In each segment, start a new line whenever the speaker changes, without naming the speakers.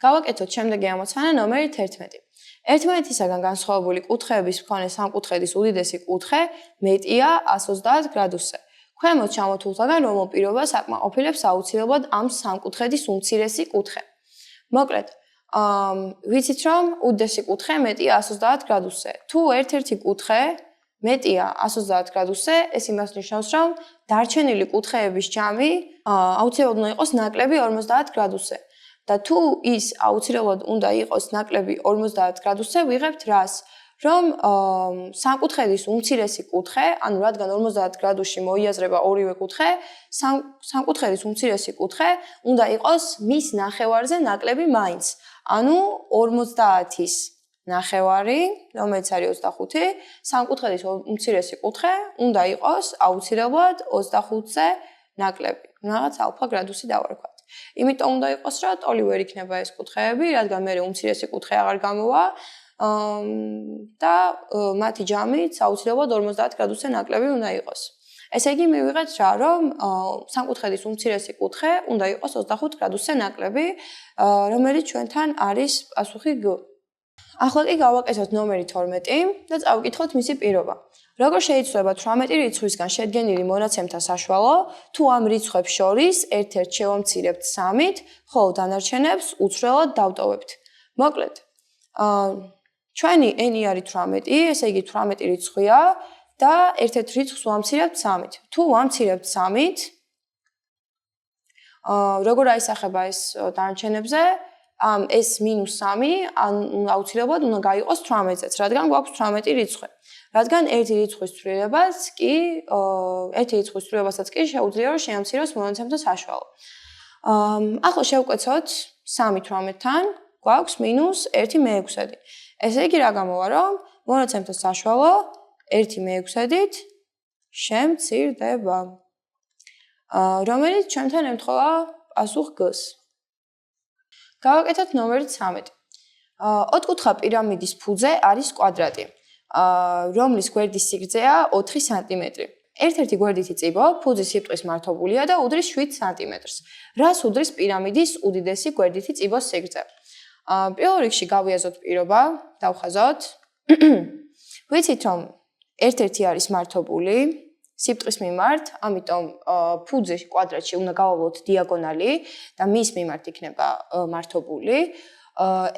გავაკეთოთ შემდეგი ამოცანა ნომერი 11. 11-ისაგან განსხვავებული კუთხეების მქონე სამკუთხედის უდიდესი კუთხე მეტია 130 გრადუსზე. ქვემოთ ჩამოთვლთაგან რომელ პირობას აკმაყოფილებს აუცილებლად ამ სამკუთხედის უმცირესი კუთხე. მოკლედ, ვიცით რომ უდიდესი კუთხე მეტია 130 გრადუსზე. თუ ერთ-ერთი კუთხე მეტია 130 გრადუსზე, ეს იმას ნიშნავს, რომ დარჩენილი კუთხეების ჯამი აუცილებლად უნდა იყოს ნაკლები 50 გრადუსზე. და თუ ის აუცილებლად უნდა იყოს ნაკლები 50 გრადუსზე, ვიღებთ რას? რომ სამკუთხედის უმცირესი კუთხე, ანუ რადგან 50 გრადუსში მოიაზრება ორივე კუთხე, სამკუთხედის უმცირესი კუთხე უნდა იყოს მის ნახევარზე ნაკლები მაინც. ანუ 50-ის ნახევარი, რომელიც არის 25, სამკუთხედის უმცირესი კუთხე უნდა იყოს აუცილებლად 25-ზე ნაკლები. რაღაც ალფა გრადუსი დავარქვათ. იმიტომ უნდა იყოს, რომ ტოლი ვერ იქნება ეს კუთხეები, რადგან მე უმცირესი კუთხე აღარ გამოვა და მათი ჯამიც აუცილებლად 50 გრადუსზე ნაკლები უნდა იყოს. ესე იგი მივიღეთ რა, რომ სამკუთხედის უმცირესი კუთხე უნდა იყოს 25 გრადუსზე ნაკლები, რომელიც ჩვენთან არის პასუხი G. ახლა კი გავაკეთოთ ნომერი 12 და წავიკითხოთ მისი პირობა. როგორ შეიცვლება 18 რიცხვისგან შედგენილი მონაცემთა საშუალო, თუ ამ რიცხვებს შორის ერთ-ერთს შევამცირებთ 3-ით, ხოლო დანარჩენებს უცვლელად დავტოვებთ. მოკლედ, ჩვენი n არის 18, ესე იგი 18 რიცხვია და ერთ-ერთ რიცხვს ვამცირებთ 3-ით. თუ ვამცირებთ 3-ით, როგორ აისახება ეს დანარჩენებზე? ეს -3 აუცილებლად უნდა გაიყოს 18-ზეც, რადგან გვაქვს 18 რიცხვი. რადგან ერთი რიცხვის ცვლილებასაც კი შეუძლია რომ შეამციროს მონაცემთა საშუალო. ახლა შევკვეცოთ 3 18-თან, გვაქვს -1/6. ესე იგი რა გამოვა, რომ მონაცემთა საშუალო 1/6-ით შემცირდება. რომელიც ჩვენთან ემთხვევა პასუხ G-ს. გავაკეთოთ ნომერი 13. ოთხკუთხა პირამიდის ფუძე არის კვადრატი. რომლის გვერდის სიგრძეა 4 სანტიმეტრი. ერთ-ერთი გვერდითი წიბო ფუძის სიბრტყის მართობულია და უდრის 7 სანტიმეტრს. რას უდრის პირამიდის უდიდესი გვერდითი წიბოს სიგრძე? პირველ რიგში გავიაზროთ პირობა, დავხაზოთ. ვიცით რომ ერთ-ერთი არის მართობული სიბრტყის მიმართ, ამიტომ ფუძის კვადრატში უნდა გავავლოთ დიაგონალი და მის მიმართ იქნება მართობული.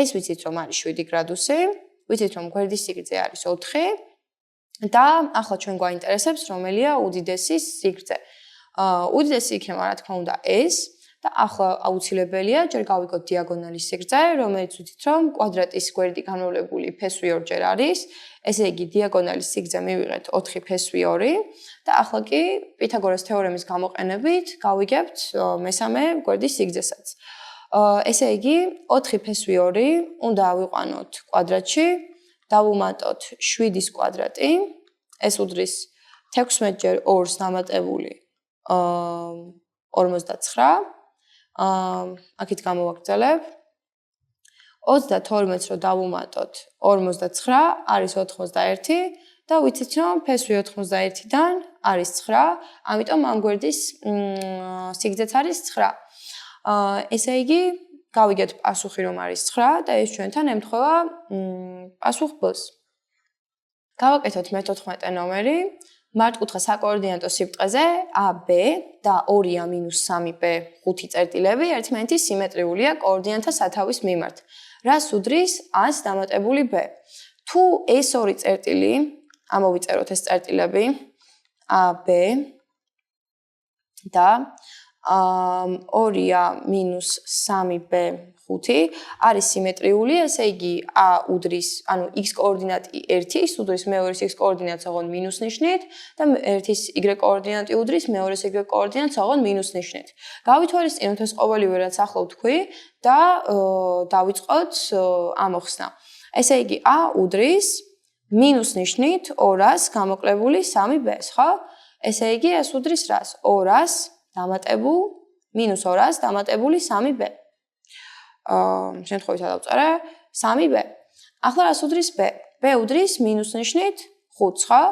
ეს ვიცით რომ არის 7 გრადუსი. ვიცით რომ გვერდის სიგრძე არის 4 და ახლა ჩვენ გვაინტერესებს რომელია უდიდესი სიგრძე. უდიდესი იქნება რა თქმა უნდა ეს და ახლა აუცილებელია ჯერ გავიგოთ დიაგონალის სიგრძე, რომელიც ვიცით რომ კვადრატის გვერდი განმავლებული ფესვი 2-ჯერ არის. ესე იგი დიაგონალის სიგრძე მივიღეთ 4 ფესვი 2 და ახლა კი პითაგორას თეორემის გამოყენებით გავიგებთ მესამე გვერდის სიგრძესაც. ესე იგი 4 ფესვი 2 უნდა ავიყვანოთ კვადრატში, დავუმატოთ 7-ის კვადრატი, ეს უდრის 16-ჯერ 2-ს დამატებული 49. აქეთ გამოვაგრძელებ. 32-ს რო დავუმატოთ 49 არის 81 და ვიცით რომ ფესვი 91-დან არის 9, ამიტომ ამ გვერდის სიგრძეც არის 9. ესე იგი გავიგეთ პასუხი რომ არის 9 და ეს ჩვენთან ემთხვევა პასუხ B-ს. გავაკეთოთ მე-14 ნომერი. მართკუთხა საკოორდინატო სიბრტყეზე AB და 2A-3B 5 წერტილები ერთმანეთის სიმეტრიულია კოორდინატთა სათავის მიმართ. რას უდრის A-ს დამატებული B? თუ ეს ორი წერტილი, ამოვიწეროთ ეს წერტილები AB და 2A-3B 5 არის სიმეტრიული, ესე იგი A უდრის, ანუ x კოორდინატი 1-ის უდრის მეორეს x კოორდინატს ოღონდ მინუს ნიშნით და ერთის y კოორდინატი უდრის მეორეს y კოორდინატს ოღონდ მინუს ნიშნით. გავითვალისწინოთ ეს ყოველივე რაც ახლა ვთქვი და დავიწყოთ ამოხსნა. ესე იგი A უდრის მინუს ნიშნით 200 გამოკლებული 3B-ს, ხო? ესე იგი ეს უდრის რას? 200 დამატებულ მინუს 200 დამატებული 3B. შემთხვევით დავწერე 3B. ახლა რას უდრის B? B უდრის მინუს ნიშნით 5, ხო?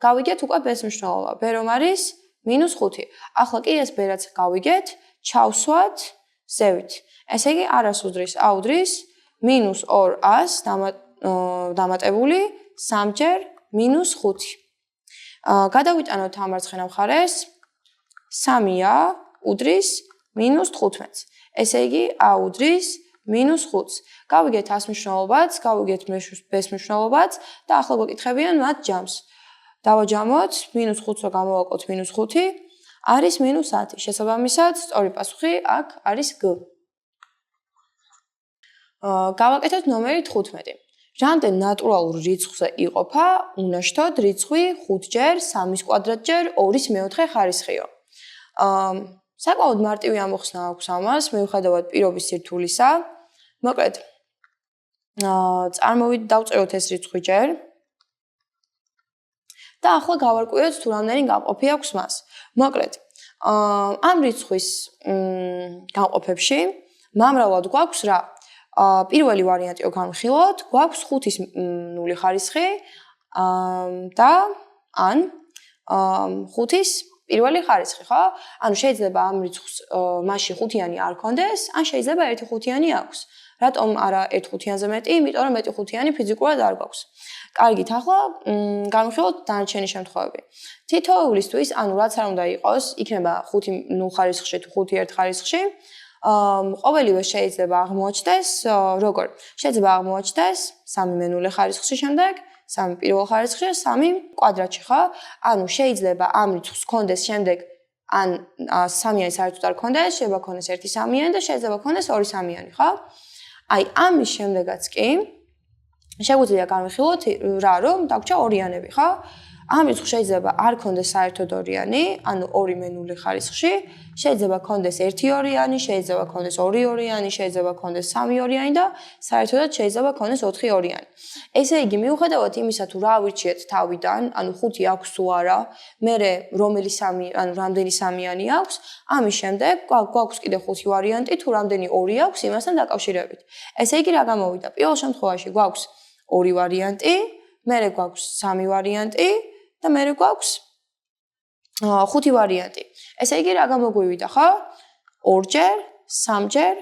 გავიგეთ უკვე B-ს მნიშვნელობა. B რომ არის -5. ახლა კი ეს B-რაც გავიგეთ, ჩავსვათ ზევით. ესე იგი არას უდრის A უდრის -200 დამატებული 3-ჯერ -5. გადავიტანოთ ამარცხენა მხარეს 3A უდრის -15. ესე იგი A უდრის -5. გავიგეთ ას მნიშვნელობაც, გავიგეთ ბ-ს მნიშვნელობაც და ახლა გვეკითხებიან მათ ჯამს. დავაჯამოთ -5-ს რო გამოვაკოთ -5 არის -10. შესაბამისად, სწორი პასუხი აქ არის G. გავაკეთოთ ნომერი 15. რამდენ ნატურალურ რიცხვზე იყოფა უნაშთოდ რიცხვი 5-ჯერ 3-ის კვადრატჯერ 2-ის მეოთხე ხარისხიო. საკმაოდ მარტივი ამოხსნა აქვს ამას, მიუხედავად პირობის სირთულისა. მოკლედ, დავწეროთ ეს რიცხვი ჯერ. და ახლა გავარკვიოთ თუ რამდენი გამყოფი აქვს მას. მოკლედ, ამ რიცხვის გამყოფებში მომრავლად გვაქვს რა? პირველი ვარიანტი რო განვიხილოთ, გვაქვს 5-ის ნული ხარისხი და ან 5-ის პირველი ხარისხი, ხო? ანუ შეიძლება ამ რიცხვს მასში ხუთიანი არ ქონდეს, ან შეიძლება ერთი ხუთიანი აქვს. რატომ არა ერთ ხუთიანზე მეტი? იმიტომ რომ მეტი ხუთიანი ფიზიკურად არ გვაქვს. კარგით, ახლა განვიხილოთ დანარჩენი შემთხვევები. თითოეულისთვის, ანუ რაც არ უნდა იყოს, იქნება 5 ნულ ხარისხში თუ 5 ერთ ხარისხში. ყოველივე შეიძლება აღმოაჩნდეს, როგორ? შეიძლება აღმოაჩნდეს 3 ნული ხარისხში შემდეგ, 3 პირველ ხარისხში, 3 კვადრატში, ხო? ანუ შეიძლება ამ რიცხვს ქონდეს შემდეგ ან 3-იანი საერთოდ არ ქონდეს, შეიძლება ქონდეს 1 3-იანი და შეიძლება ქონდეს 2 3-იანი, ხო? აი, ამის შემდეგაც კი შეგვიძლია განვიხილოთ რა, რომ დაგვრჩა ორიანები, ხო? ამ რიცხვს შეიძლება არ ქონდეს საერთოდ ორიანი, ანუ 2 ნული ხარისხში, შეიძლება ქონდეს 1 ორიანი, შეიძლება ქონდეს 2 ორიანი, შეიძლება ქონდეს 3 ორიანი და საერთოდაც შეიძლება ქონდეს 4 ორიანი. ესე იგი, მიუხედავად იმისა, თუ რა ვირჩიეთ თავიდან, ანუ 5 აქვს თუ არა, მერე რომელი 3, ანუ რამდენი 3-იანი აქვს, ამის შემდეგ გვაქვს კიდე 5 ვარიანტი, თუ რამდენი 2 აქვს იმასთან დაკავშირებით. ესე იგი, რა გამოვიდა? პირველ შემთხვევაში გვაქვს 2 ვარიანტი, მერე გვაქვს 3 ვარიანტი და მერე გვაქვს 5 ვარიანტი. ესე იგი, რა გამოგვივიდა, ხო? 2-ჯერ, 3-ჯერ,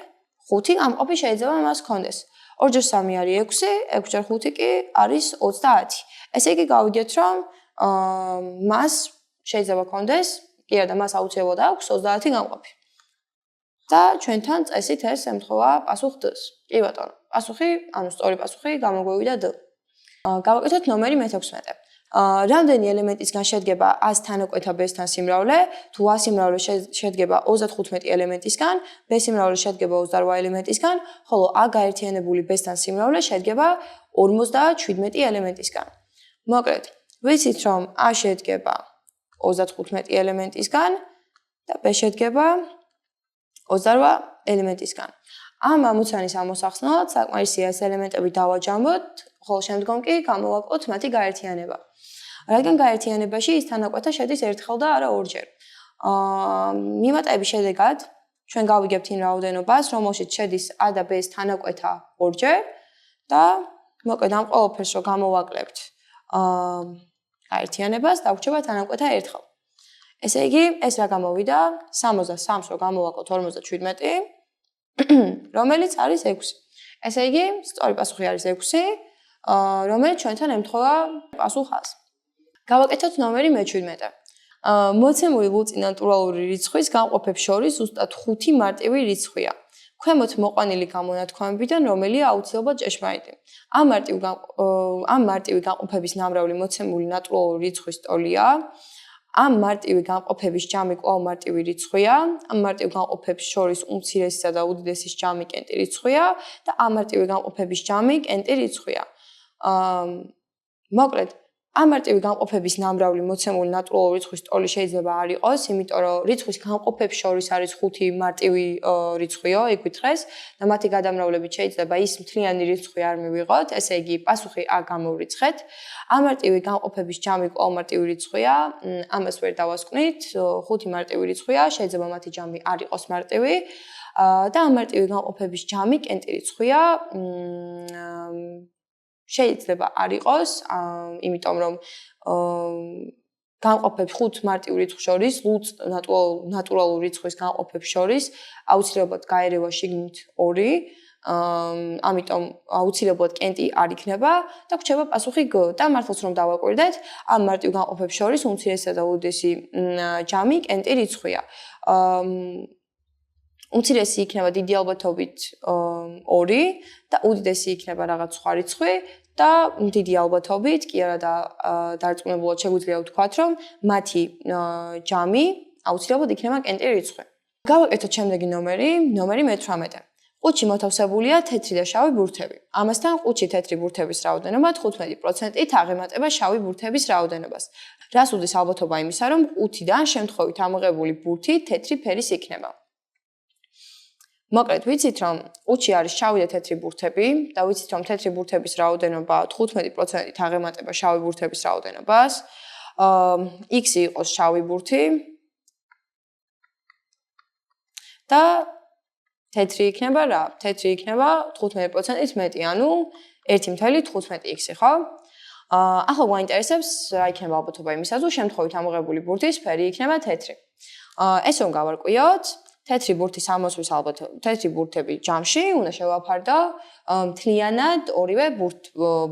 5 გამყოფი შეიძლება მას ქონდეს. 2-ჯერ 3 არის 6, 6-ჯერ 5 კი არის 30. ესე იგი, გავიგეთ, რომ მას შეიძლება ქონდეს, კი არა, მას აუცილებლად აქვს 30 გამყოფი. და ჩვენთან წესით ეს ემთხვევა პასუხ D-ს. კი ბატონო, პასუხი, ანუ სწორი პასუხი გამოგვივიდა D. გავაკეთოთ ნომერი 16. რამდენი ელემენტისგან შედგება A-ს თანაკვეთა B-სთან სიმრავლე? თუ A სიმრავლე შედგება 35 ელემენტისგან, B სიმრავლე შედგება 28 ელემენტისგან, ხოლო A გაერთიანებული B-სთან სიმრავლე შედგება 57 ელემენტისგან. მოკლედ, ვიცით რომ A შედგება 35 ელემენტისგან და B შედგება 28 ელემენტისგან. ამ ამოცანის ამოსახსნელად საკმარისია ეს ელემენტები დავაჯამოთ, ხოლო შემდგომ კი გამოვაკლოთ მათი გაერთიანება. რადგან გაერთიანებაში ის თანაკვეთა შედის ერთხელ და არა ორჯერ. მიმატების შედეგად ჩვენ გავიგებთ იმ რაოდენობას, რომელშიც შედის A და B-ს თანაკვეთა ორჯერ და მოკლედ ამ ყველაფერს რო გამოვაკლებთ გაერთიანებას, დაგვრჩება თანაკვეთა ერთხელ. ესე იგი, ეს რა გამოვიდა? 63-ს რო გამოვაკლოთ 57, რომელიც არის 6. ესე იგი, სწორი პასუხი არის 6, რომელიც ჩვენთან ემთხვევა პასუხს. გავაკეთოთ ნომერი 17. მოცემული ლუწი ნატურალური რიცხვის გამყოფებს შორის ზუსტად 5 მარტივი რიცხვია. ქვემოთ მოყვანილი გამონათქვამებიდან რომელია აუცილებლად ჭეშმარიტი? ამ მარტივი გამყოფების ნამრავლი მოცემული ნატურალური რიცხვის ტოლია. ამ მარტივი გამყოფების ჯამი კვლავ მარტივი რიცხვია. ამ მარტივ გამყოფებს შორის უმცირესისა და უდიდესის ჯამი კენტი რიცხვია და ამ მარტივი გამყოფების ჯამი კენტი რიცხვია. მოკლედ, ამ მარტივი გამყოფების ნამრავლი მოცემული ნატურალური რიცხვის ტოლი შეიძლება არ იყოს, იმიტომ რომ რიცხვის გამყოფებს შორის არის 5 მარტივი რიცხვიო, იკითხეს და მათი გადამრავლებით შეიძლება ის მთლიანი რიცხვი არ მივიღოთ, ესე იგი პასუხი A გამოვრიცხეთ. ამ მარტივი გამყოფების ჯამი კვლავ მარტივი რიცხვია, ამას ვერ დავასკვნით, 5 მარტივი რიცხვია, შეიძლება მათი ჯამი არ იყოს მარტივი და ამ მარტივი გამყოფების ჯამი კენტი რიცხვია. შეიძლება არ იყოს, იმიტომ რომ განყოფებს 5 მარტივ რიცხვს შორის, ლუც ნატურალურ რიცხვის განყოფებს შორის აუცილებლად გაერევა შიგნით 2. ამიტომ აუცილებლად კენტი არ იქნება და გვჭირდება პასუხი G და მართლაც რომ დავაკვირდეთ, ამ მარტივ განყოფებს შორის უმცირესი და უდიდესი ჯამი კენტი რიცხვია. უმცირესი იქნება დიდი ალბათობით 2 და უდიდესი იქნება რაღაც სხვა რიცხვი და დიდი ალბათობით კი არა და დარწმუნებულად შეგვიძლია ვთქვათ, რომ მათი ჯამი აუცილებლად იქნება კენტი რიცხვი. გავაკეთოთ შემდეგი ნომერი 18. ყუთში მოთავსებულია თეთრი და შავი ბურთები. ამასთან ყუთში თეთრი ბურთების რაოდენობა 15%-ით აღემატება შავი ბურთების რაოდენობას. რას უდის ალბათობა იმისა, რომ ყუთიდან შემთხვევით ამოღებული ბურთი თეთრი ფერის იქნება. მოკლედ ვიცით, რომ ყუთში არის შავი და თეთრი ბურთები და ვიცით, რომ თეთრი ბურთების რაოდენობა 15%-ით აღემატება შავი ბურთების რაოდენობას. X იყოს შავი ბურთი და თეთრი იქნება რა? თეთრი იქნება 15%-ით მეტი, ანუ 1.15x, ხო? ახლა გვაინტერესებს რა იქნება ალბათობა იმისას, რომ შემთხვევით ამოღებული ბურთის ფერი იქნება თეთრი. ეს რომ გავარკვიოთ, თეთრი ბურთის ამოსვლის ალბათობა, თეთრი ბურთები ჯამში უნდა შევაფარდო მთლიანად ორივე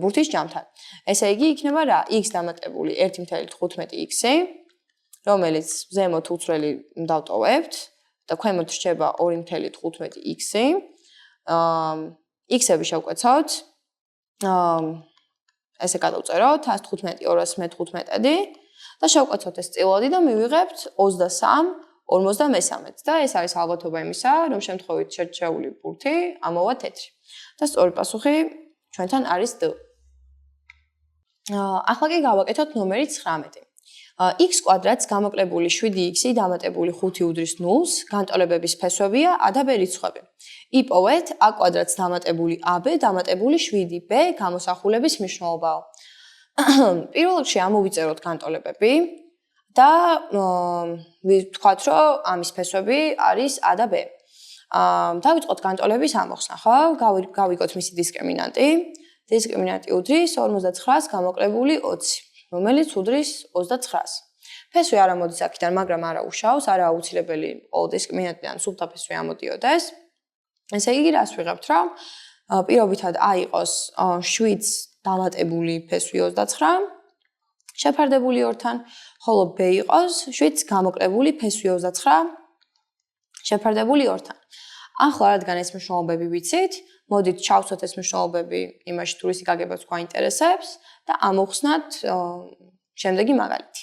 ბურთის ჯამთან. ესე იგი იქნება რა? x დამატებული 1.15x, რომელიც ზემოთ უცვლელი დავტოვებთ და ქვემოთ რჩება 2.15x. x-ები შევკვეცოთ. ესე გადავწეროთ 115 215 და შევკვეცოთ ეს წილადი და მივიღებთ 23.53 და ეს არის ალბათობა იმისა, რომ შემთხვევით შერჩეული ბურთი ამოვა თეთრი. და სწორი პასუხი ჩვენთან არის D. ახლა კი გავაკეთოთ ნომერი 19. x კვადრატს გამოკლებული 7x დამატებული 5 უდრის 0-ს, განტოლებების ფესვებია a და b რიცხვები. იპოვეთ a კვადრატს დამატებული ab დამატებული 7b გამოსახულების მნიშვნელობაო. პირველ რიგში ამოვიწეროთ განტოლებები და ვთქვათ, რომ ამის ფესვები არის a და b. დავიწყოთ განტოლების ამოხსნა, ხო? გავიგოთ მისი დისკრიმინანტი. დისკრიმინანტი უდრის 59-ს გამოკლებული 20. რომელიც უდრის 29-ს. ფესვი არ ამოდის აქედან, მაგრამ არა უშავს, არა აუცილებელი ყოველ დისკრიმინანტიდან სუფთა ფესვი ამოდიოდეს. ესე იგი, რას ვიღებთ, რომ პირობითად a იყოს 7 დამატებული ფესვი 29, შეფარდებული 2-თან, ხოლო b იყოს 7 გამოკლებული ფესვი 29, შეფარდებული 2-თან. ახლა რადგან ეს მნიშვნელობები ვიცით, მოდით ჩავცოთ ეს მნიშვნელობები იმაში, თუ ისი გაგებაც გვაინტერესებს და ამოვხსნათ შემდეგი მაგალითი.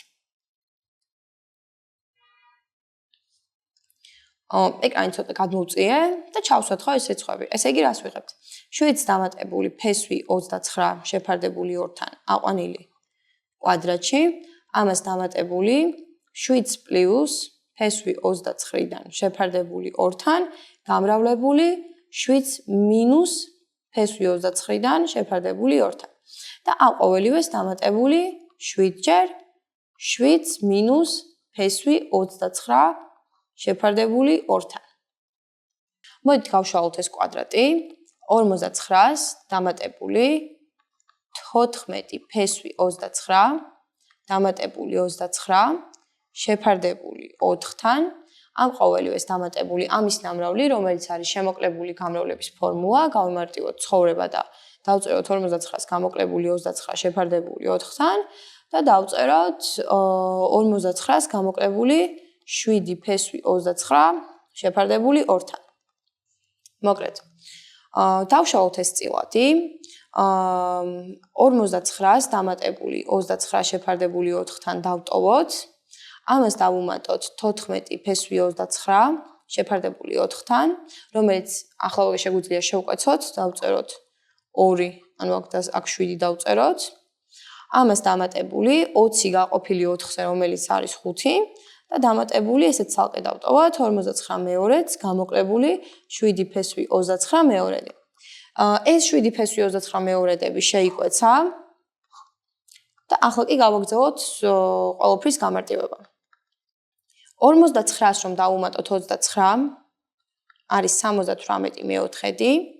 ეკრანი ცოტა გადმოვწიე და ჩავცოთ ხო ეს რიცხვები. ესე იგი, რას ვიღებთ? 7 დამატებული ფესვი 29 შეფარდებული 2-თან აყვანილი კვადრატში, ამას დამატებული 7 პლუს ფესვი 29-დან შეფარდებული 2-თან გამრავლებული 7 მინუს ფესვი 29-დან შეფარდებული 2-თან. და ამ ყოველივეს დამატებული 7 ჯერ 7 მინუს ფესვი 29 შეფარდებული 2-თან. მოდით გავშალოთ ეს კვადრატი. 59-ს დამატებული 14 ფესვი 29 დამატებული 29 შეფარდებული 4-თან. ამ ყოველივეს დამატებული ამის ნამრავლი, რომელიც არის შემოკლებული გამრავლების ფორმულა, გავიმარტივოთ ცხოვრება და დავწეროთ 59-ს გამოკლებული 29 შეფარდებული 4-თან და დავწეროთ 59-ს გამოკლებული 7 ფესვი 29 შეფარდებული 2-თან. მოკლედ, დავშალოთ ეს წილადი. 59-ს დამატებული 29 შეფარდებული 4-თან დავტოვოთ. ამას დავუმატოთ 14 ფესვი 29 შეფარდებული 4-თან, რომელიც ახლა შეგვიძლია შევკვეცოთ, დავწეროთ 2, ანუ აქ 7 დავწეროთ. ამას დამატებული 20 გაყოფილი 4-ზე, რომელიც არის 5 და დამატებული ესეც ცალკე დავტოვოთ 59 მეორეც გამოკლებული 7 ფესვი 29 მეორედი. ეს 7 ფესვი 29 მეორედები შეიკვეცა და ახლა კი გავაგზავნოთ ყოველფრის გამარტივება. 59-ს რომ დავუმატოთ 29 არის 78/4,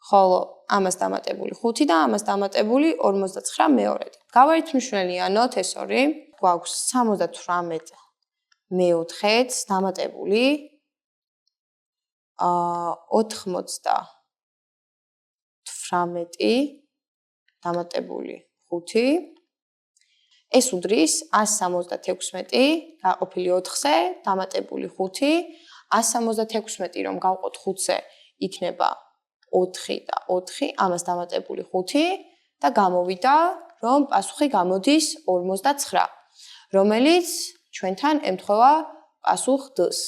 ხოლო ამას დამატებული 5 და ამას დამატებული 59 მეორედი. გავარით მნიშვნელიანოთ ეს ორი. გვაქვს 78 მეოთხედს დამატებული 98 დამატებული 5. ეს უდრის 176 გაყოფილი 4-ზე დამატებული 5. 176 რომ გავყოთ 5-ზე იქნება 4 და 4, ამას დამატებული 5 და გამოვიდა, რომ პასუხი გამოდის 59, რომელიც ჩვენთან ემთხვევა პასუხ D-ს.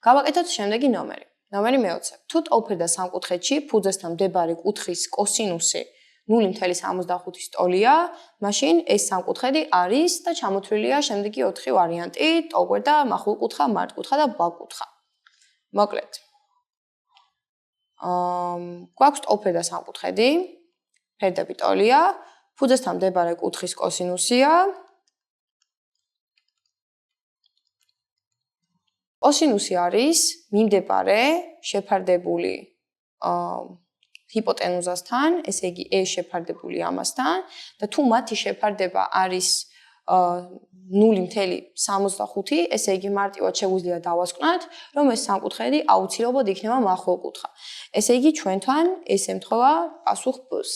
გავაკეთოთ შემდეგი ნომერი. ნომერი მე-20. თუ ტოლფერდა სამკუთხედში ფუძესთან მდებარე კუთხის კოსინუსი 0.75-ის ტოლია, მაშინ ეს სამკუთხედი არის და ჩამოთვლილია შემდეგი 4 ვარიანტი: ტოლგვერდა, მახვილკუთხა, მართკუთხა და ბაკუთხა. მოკლედ. გვაქვს ტოლფერდა სამკუთხედი, ფერდები ტოლია, ფუძესთან მდებარე კუთხის კოსინუსია. კოსინუსი არის მიმდებარე შეფარდებული ჰიპოტენუზასთან, ესე იგი e შეფარდებული ამასთან და თუ მათი შეფარდება არის 0.75, ესე იგი მარტივად შეგვიძლია დავასკვნათ, რომ ეს სამკუთხედი აუცილებლად იქნება მახვილკუთხა. ესე იგი ჩვენთან ეს ემთხვევა პასუხ B-ს.